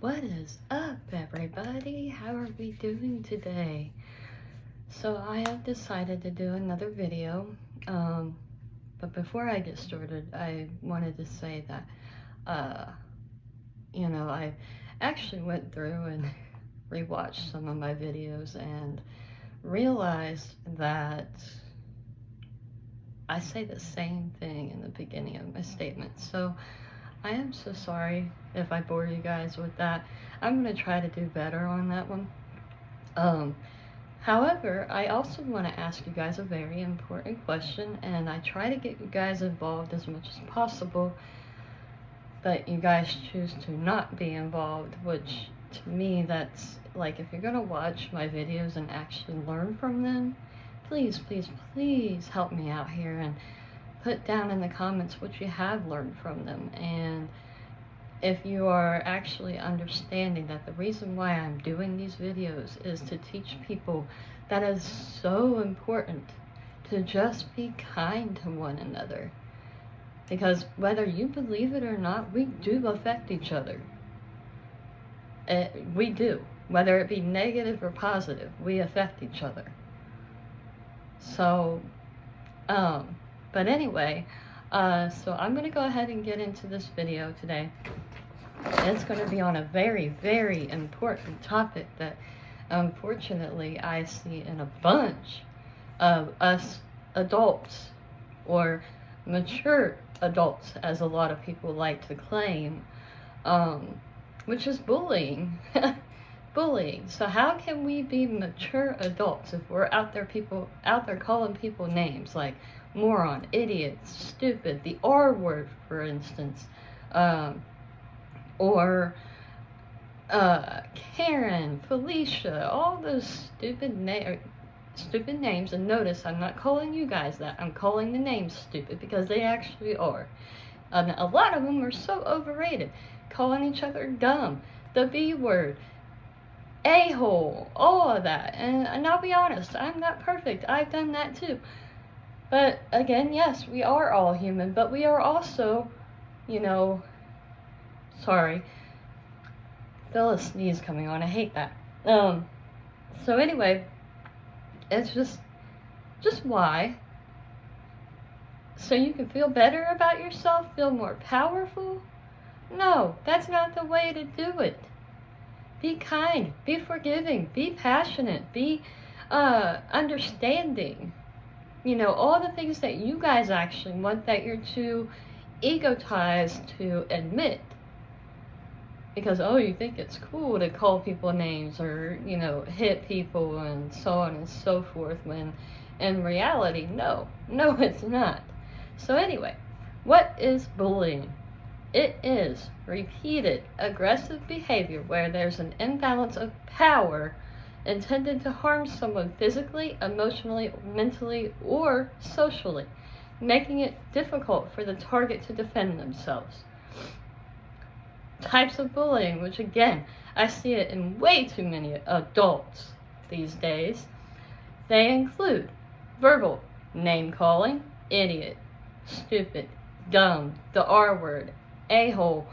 What is up, everybody? How are we doing today? So I have decided to do another video, but before I get started, I wanted to say that, I actually went through and rewatched some of my videos and realized that I say the same thing in the beginning of my statement. So I am so sorry if I bore you guys with that. I'm going to try to do better on that one. However, I also want to ask you guys a very important question, and I try to get you guys involved as much as possible, but you guys choose to not be involved, which to me, that's like, if you're going to watch my videos and actually learn from them, please, please, please help me out here and put down in the comments what you have learned from them. And if you are actually understanding that the reason why I'm doing these videos is to teach people that is so important to just be kind to one another. Because whether you believe it or not, we do affect each other. We do. Whether it be negative or positive, we affect each other. So, but anyway, so I'm going to go ahead and get into this video today. It's going to be on a very, very important topic that unfortunately I see in a bunch of us adults, or mature adults as a lot of people like to claim, which is bullying. Bullying. So how can we be mature adults if we're out there calling people names like moron, idiot, stupid, the R word, for instance, or Karen, Felicia, all those stupid names. And notice, I'm not calling you guys that. I'm calling the names stupid because they actually are. A lot of them are so overrated. Calling each other dumb, the B word, a-hole, all of that. And I'll be honest, I'm not perfect. I've done that too. But again, yes, we are all human, but we are also, sorry, feel a sneeze coming on. I hate that. So anyway, it's just why? So you can feel better about yourself, feel more powerful? No, that's not the way to do it. Be kind, be forgiving, be passionate, be understanding. All the things that you guys actually want that you're too egotized to admit. Because, you think it's cool to call people names or, hit people and so on and so forth, when in reality, no, it's not. So anyway, what is bullying? It is repeated aggressive behavior where there's an imbalance of power intended to harm someone physically, emotionally, mentally, or socially, making it difficult for the target to defend themselves. Types of bullying, which again, I see it in way too many adults these days. They include verbal name-calling, idiot, stupid, dumb, the R word, a-hole,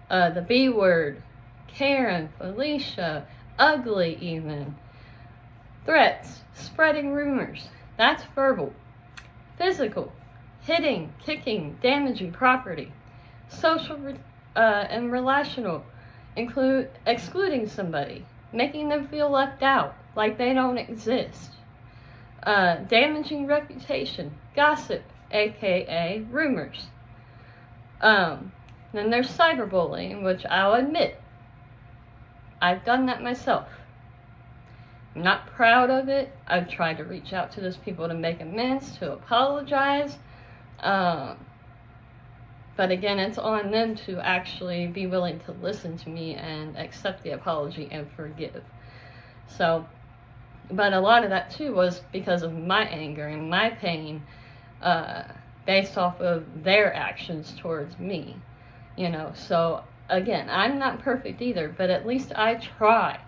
the B word, Karen, Felicia, ugly even. Threats, spreading rumors, that's verbal. Physical, hitting, kicking, damaging property. Social and relational, excluding somebody, making them feel left out, like they don't exist. Damaging reputation, gossip, aka rumors. Then there's cyberbullying, which I'll admit, I've done that myself. I'm not proud of it. I've tried to reach out to those people to make amends, to apologize. But again, it's on them to actually be willing to listen to me and accept the apology and forgive. So, but a lot of that too was because of my anger and my pain, based off of their actions towards me. So again, I'm not perfect either, but at least I try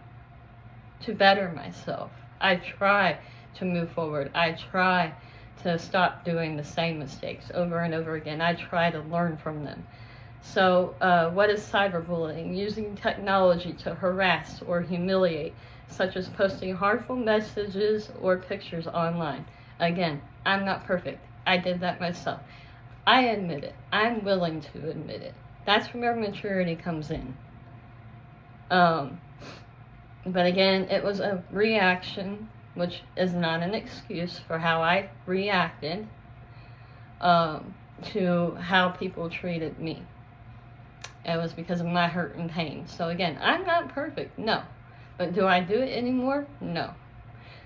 to better myself. I try to move forward. I try to stop doing the same mistakes over and over again. I try to learn from them. So, what is cyberbullying? Using technology to harass or humiliate, such as posting harmful messages or pictures online. Again, I'm not perfect. I did that myself. I admit it. I'm willing to admit it. That's where maturity comes in. But again, it was a reaction, which is not an excuse for how I reacted to how people treated me. It was because of my hurt and pain. So again, I'm not perfect, no. But do I do it anymore? No.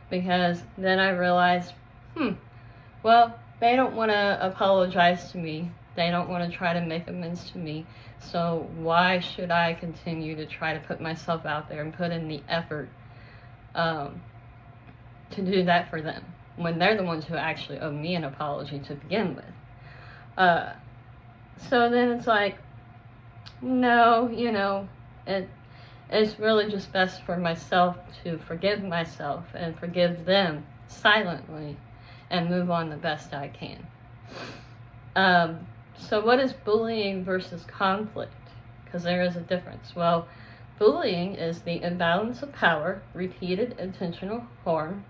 Because then I realized, well, they don't want to apologize to me. They don't want to try to make amends to me. So why should I continue to try to put myself out there and put in the effort to do that for them, when they're the ones who actually owe me an apology to begin with? So then it's like, no, it's really just best for myself to forgive myself and forgive them silently and move on the best I can. So what is bullying versus conflict? Because there is a difference. Well, bullying is the imbalance of power, repeated intentional harm,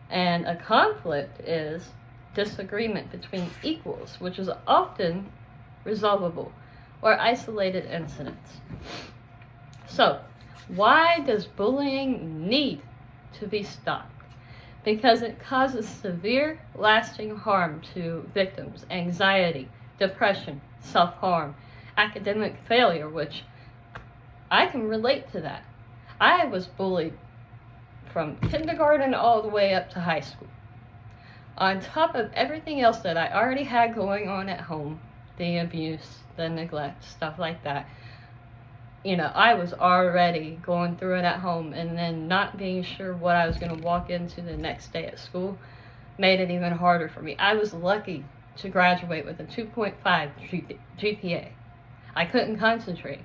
and a conflict is disagreement between equals, which is often resolvable, or isolated incidents. So, why does bullying need to be stopped? Because it causes severe, lasting harm to victims, anxiety, depression, self-harm, academic failure, which I can relate to that. I was bullied from kindergarten all the way up to high school. On top of everything else that I already had going on at home, the abuse, the neglect, stuff like that, I was already going through it at home, and then not being sure what I was going to walk into the next day at school made it even harder for me. I was lucky to graduate with a 2.5 GPA. I couldn't concentrate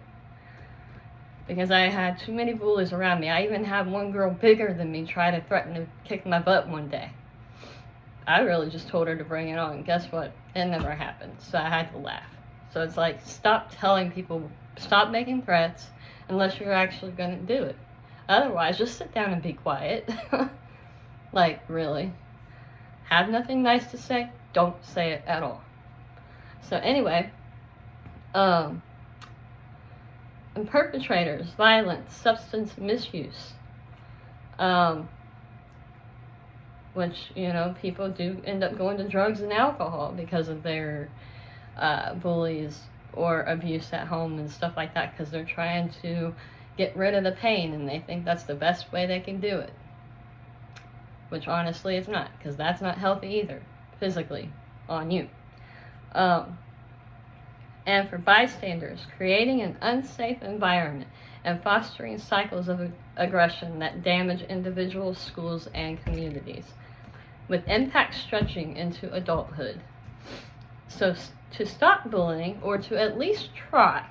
because I had too many bullies around me. I even had one girl bigger than me try to threaten to kick my butt one day. I really just told her to bring it on. Guess what? It never happened. So I had to laugh. So it's like, stop telling people, stop making threats unless you're actually going to do it. Otherwise, just sit down and be quiet. Like, really. Have nothing nice to say? Don't say it at all. So anyway, and perpetrators, violence, substance misuse, which, people do end up going to drugs and alcohol because of their bullies or abuse at home and stuff like that, because they're trying to get rid of the pain and they think that's the best way they can do it, which honestly it's not, because that's not healthy either, physically, on you. And for bystanders, creating an unsafe environment and fostering cycles of aggression that damage individuals, schools, and communities, with impact stretching into adulthood. So to stop bullying, or to at least try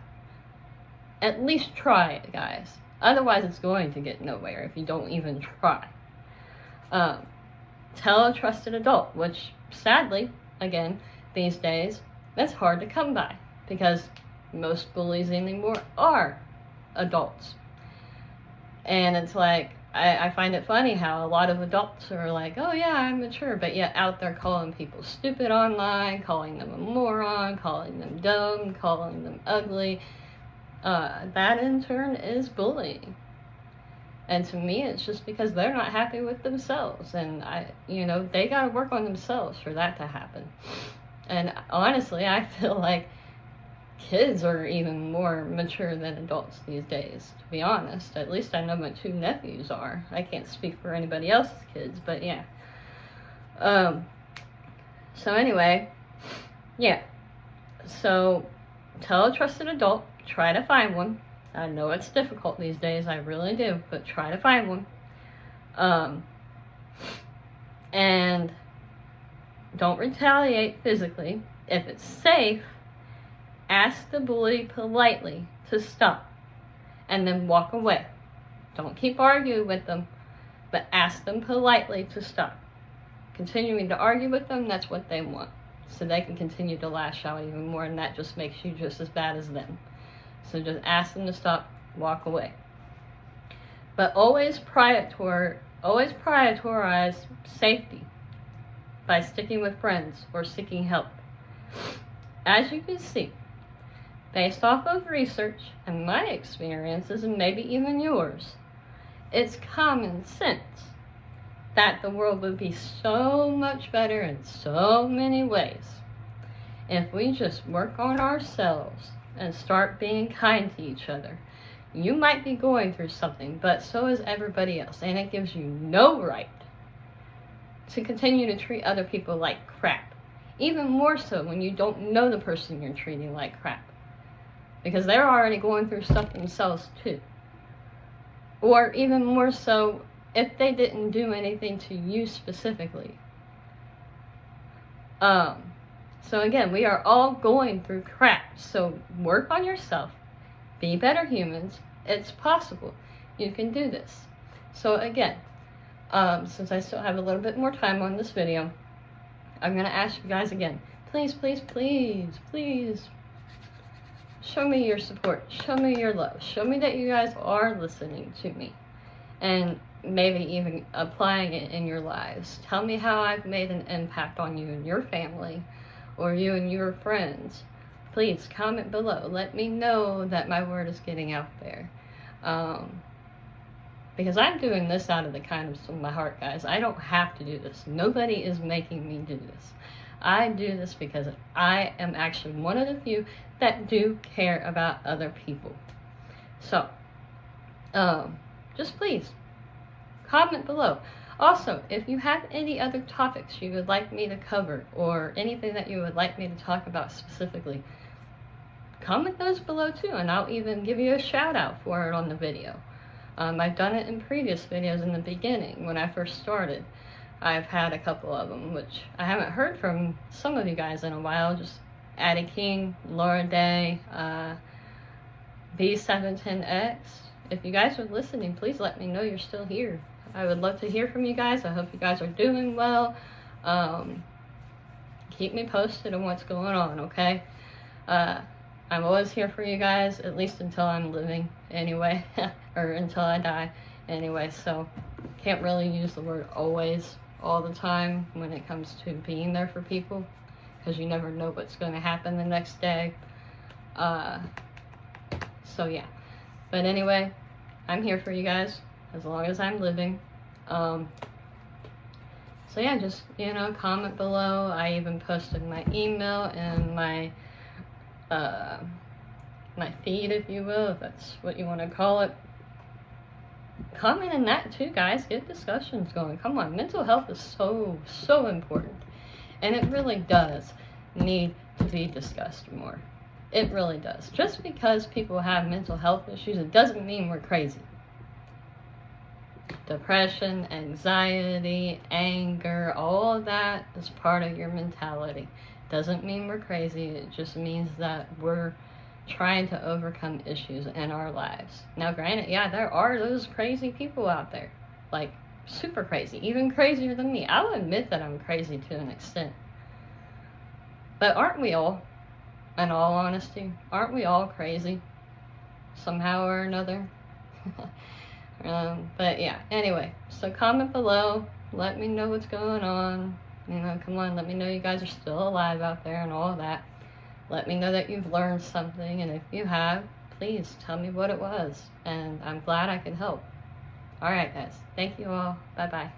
it, guys. Otherwise it's going to get nowhere if you don't even try. Tell a trusted adult, which sadly, again, these days, that's hard to come by because most bullies anymore are adults. And it's like, I find it funny how a lot of adults are like, oh yeah, I'm mature, but yet out there calling people stupid online, calling them a moron, calling them dumb, calling them ugly. That in turn is bullying. And to me, it's just because they're not happy with themselves, and they gotta work on themselves for that to happen. And honestly, I feel like kids are even more mature than adults these days, to be honest. At least I know my 2 nephews are. I can't speak for anybody else's kids, but yeah. So anyway, yeah. So tell a trusted adult, try to find one. I know it's difficult these days, I really do, but try to find one. And don't retaliate physically. If it's safe, ask the bully politely to stop and then walk away. Don't keep arguing with them, but ask them politely to stop. Continuing to argue with them, that's what they want. so they can continue to lash out even more, and that just makes you just as bad as them. So just ask them to stop, walk away. But always prioritize safety by sticking with friends or seeking help. As you can see, based off of research and my experiences, and maybe even yours, it's common sense that the world would be so much better in so many ways if we just work on ourselves and start being kind to each other. You might be going through something, but so is everybody else, and it gives you no right to continue to treat other people like crap. Even more so when you don't know the person you're treating like crap, because they're already going through stuff themselves too. Or even more so if they didn't do anything to you specifically. So again, we are all going through crap, so work on yourself. Be better humans. It's possible. You can do this. So again, since I still have a little bit more time on this video, I'm going to ask you guys again, please, please, please, please, show me your support. Show me your love. Show me that you guys are listening to me. And maybe even applying it in your lives. Tell me how I've made an impact on you and your family, or you and your friends. Please comment below. Let me know that my word is getting out there. Because I'm doing this out of the kindness of my heart, guys. I don't have to do this. Nobody is making me do this. I do this because I am actually one of the few that do care about other people. So, just please, comment below. Also, if you have any other topics you would like me to cover, or anything that you would like me to talk about specifically, comment those below too, and I'll even give you a shout out for it on the video. I've done it in previous videos in the beginning when I first started. I've had a couple of them, which I haven't heard from some of you guys in a while. Just Addie King, Laura Day, B710X. If you guys are listening, please let me know you're still here. I would love to hear from you guys. I hope you guys are doing well. Keep me posted on what's going on, okay? I'm always here for you guys, at least until I'm living anyway, or until I die anyway, so can't really use the word always all the time when it comes to being there for people, because you never know what's going to happen the next day. So yeah, but anyway, I'm here for you guys as long as I'm living. So yeah, just, comment below. I even posted my email and my feed, if you will, if that's what you want to call it. Comment in that too, guys. Get discussions going. Come on, mental health is so important, and it really does need to be discussed more. It really does. Just because people have mental health issues, it doesn't mean we're crazy. Depression, anxiety, anger, all of that is part of your mentality. Doesn't mean we're crazy. It just means that we're trying to overcome issues in our lives. Now, granted, yeah, there are those crazy people out there, like super crazy, even crazier than me. I'll admit that I'm crazy to an extent. But aren't we all, in all honesty, aren't we all crazy somehow or another? But yeah, anyway, so comment below, let me know what's going on. Come on, let me know you guys are still alive out there and all of that. Let me know that you've learned something, and if you have, please tell me what it was, and I'm glad I could help. Alright guys, thank you all, bye bye.